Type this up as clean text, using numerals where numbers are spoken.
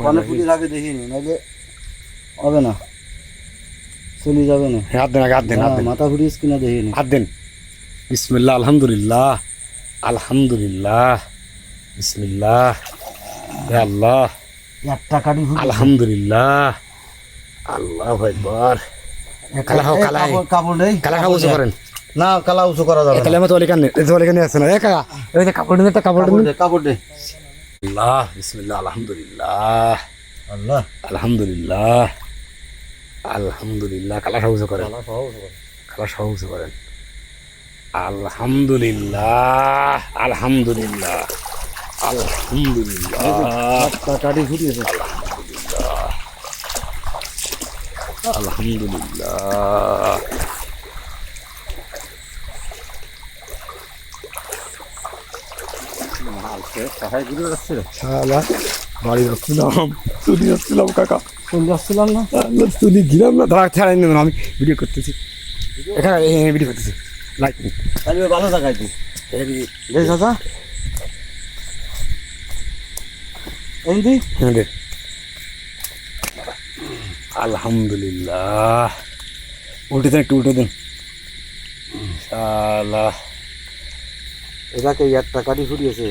কনে ফুটির আগে দেখিনি, নাহলে হবে না, চলে যাবে না। হাত দেন আগে, হাত দেন, হাত দেন, মাথা ফুটিস কিনা দেখিনি। হাত দেন। বিসমিল্লাহ, আলহামদুলিল্লাহ, আলহামদুলিল্লাহ, বিসমিল্লাহ, হে আল্লাহ, একটা কাঠি ফুটি। আলহামদুলিল্লাহ, আল্লাহু আকবার। কালা খাও, কালা কাপড় নেই, কালা খাও, উঁচু করেন না কালা উঁচু করা যাবে না। কালা মতো অলিকান নেই, অলিকান আছে না একা। এই যে কাপড় নিন, একটা কাপড় নিন। কাপড় দে। আল্লাহ, বিসমিল্লাহ, আলহামদুলিল্লাহ, আল্লাহ, আলহামদুলিল্লাহ, আলহামদুলিল্লাহ। কালা উঁচু করেন, কালা উঁচু করেন। আলহামদুলিল্লাহ, আলহামদুলিল্লাহ, আলহামদুলিল্লাহ, কাঠি ফুটিয়েছে। আলহামদুলিল্লাহ। শালা বাড়ি যাচ্ছিলাম, চুরি যাচ্ছিলাম কাকা, চলে যাচ্ছিলাম না, চুরি গিলাম না, ধরা ছাড়াই নেবেন, আমি ভিডিও করতেছি এখানে, ভিডিও করতেছি। লাইক ভালো জায়গায় তুই দেখ দাদা, এই আলহামদুলিল্লাহ। উল্টে দেন, একটু উল্টে দেন। শালা এটাকে একটা কাঠি ফুটিয়েছে।